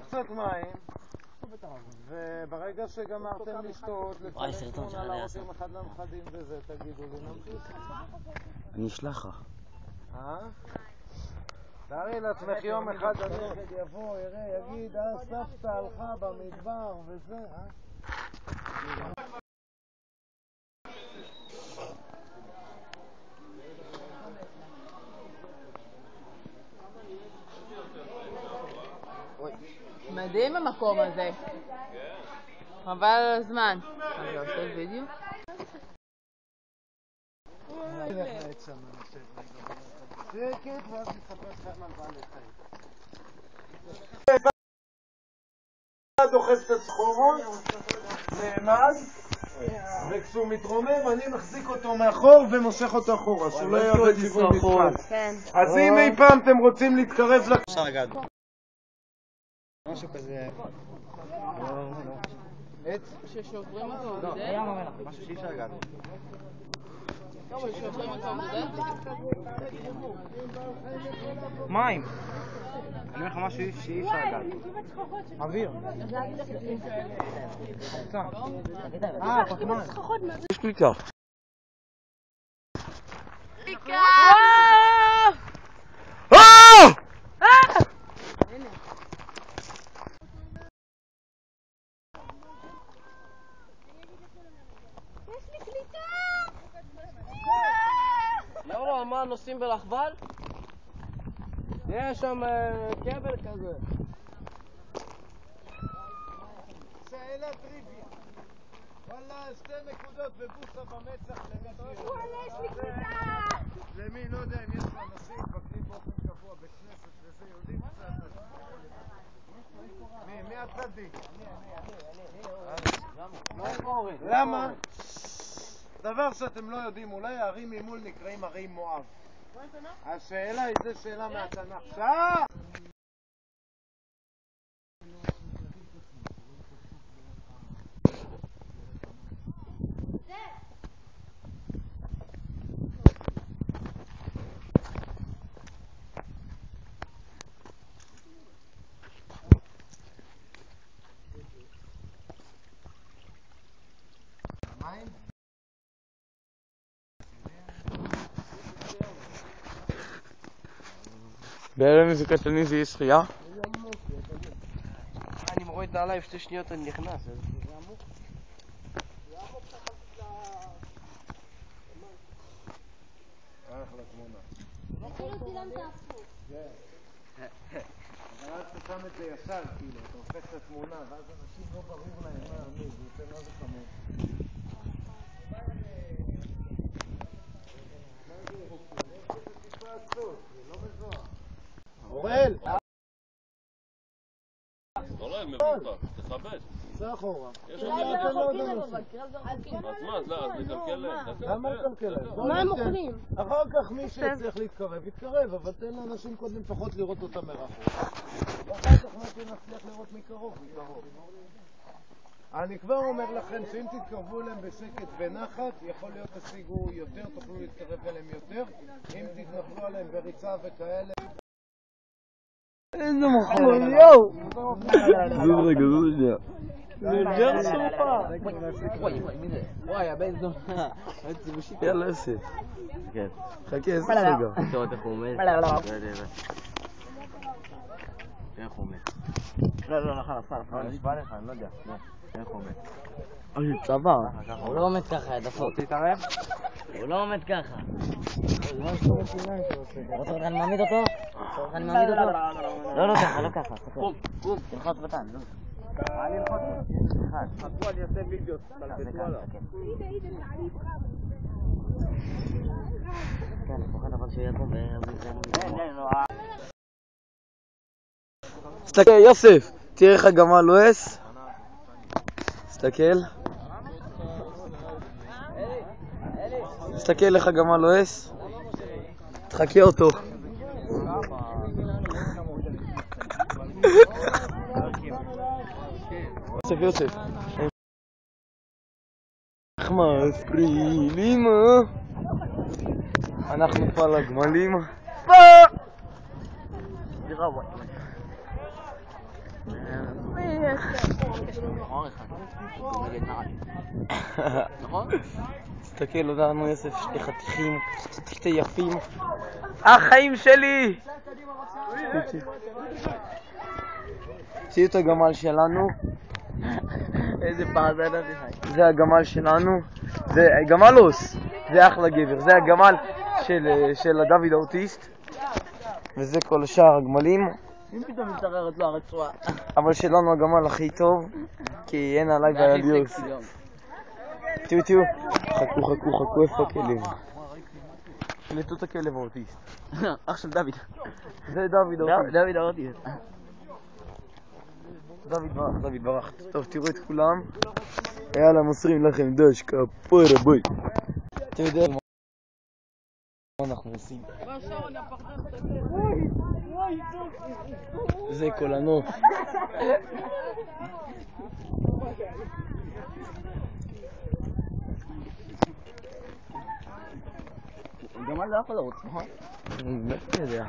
קצת מים, וברגע שגמרתם לשתות, לצלם תמונה, להראות יום אחד למחדים וזה, תגידו לי, נמשיך. אני אשלח לך. תארי לעצמך יום אחד הנכד יבוא, יראה, יגיד, סבתא הלכה במדבר וזה, מדהים המקום הזה. חבל על הזמן. אתה עושה וידאו? שקט, ואז נספר לכם על בעלי חיים. דוחס את הסחורות, נעמד, וכשהוא מתרומם אני מחזיק אותו מאחור ומושך אותו אחורה, שהוא לא יעבוד סיבוב משחק. אז אם אי פעם אתם רוצים להתקרב שרגד. משהו כזה... עץ? ששוברים אותו, לא, ים המלח, משהו שאי אפשר לגעת. ששוברים אותו, מים! אני אומר לך משהו שאי אפשר לגעת. אוויר. פחמן. יש קליקה. קליקה! יאללה, מה נוסעים ברכבל? יש שם כבל כזה. שאלה טריוויה. וואלה, 2 נקודות ובוסה במצח למי, לא יודע אם יש אנשים מבקרים באופן קבוע בכנסת וזה, יודעים קצת. מי הצדיק? למה? דבר שאתם לא יודעים, אולי הערים ממול נקראים ערים מואב. השאלה היא, זו שאלה מהתנ"ך. שעה! בערב איזה קטני זה יהיה שחייה? אני מוריד נעליים 2 שניות אני נכנס. אחלה תמונה. אפילו צילמת הפוך. כן. אבל אז אתה שם את זה ישר, כאילו, אתה הופך את התמונה, ואז אנשים לא ברור להם מה אני, זה יותר מה זה חמור. אורל! אורל, מבוטח, תכבד. זה אחורה. יש עוד ילדים חכים. אז מה, אז לקלקל להם. למה לקלקל להם? מה הם אוכלים? אחר כך מי שצריך להתקרב, יתקרב, אבל תן לאנשים קודם לפחות לראות אותם מרחוק. ואחר כך מה שנצליח לראות מקרוב. אני כבר אומר לכם שאם תתקרבו אליהם בשקט ונחת, יכול להיות תשיגו יותר, תוכלו להתקרב אליהם יותר. אם תתנחלו עליהם בריצה וכאלה... איזה מחול, יואו! זוז רגע, זוז שנייה. נג'ר סופה! וואי, הבן זו. יאללה, עושה. חכה, איזה רגע. תראה איך הוא עומד. תראה איך הוא עומד. לא, חלפה, נשבע לך, אני לא יודע. תראה איך הוא עומד. אני צבא. הוא לא עומד ככה, דפוק. תתערב? הוא לא עומד ככה. אני מעמיד אותו? אני מעמיד אותו? לא ככה, לא ככה. קום. תלחוץ בטן, נו. מה ללחוץ? חכו, אני אעשה וידאו. כן, אני פוחד אבל שיקום תסתכל, יוסף, תראה איך הגמל לועס. תסתכל. תסתכל איך הגמל לועס. תחכה אותו. יוסף, יוסף. איך מפריעים? אנחנו פה על הגמלים. נכון? תסתכל אותנו יוסף, שתי חתיכים, שתי יפים. החיים שלי! תראו את הגמל שלנו. איזה פרדן אביחי. זה הגמל שלנו. זה גמלוס. זה אחלה גבר. זה הגמל של הדוד האוטיסט. וזה כל שאר הגמלים. אם פתאום מתעררת לו הרצועה. אבל שלנו הגמל הכי טוב, כי אין עליי בעליוס. תראו, חכו, איפה הכלב? נטו את הכלב האוטיסט. אח של דוד. זה דוד האוטיסט. דוד האוטיסט. דוד ברח. טוב, תראו את כולם. יאללה, מוסרים לכם דש, כפורה בוי. אתה יודע מה אנחנו עושים? זה כל הנוף. גם על זה יכול לרוץ, נכון? לא יודע.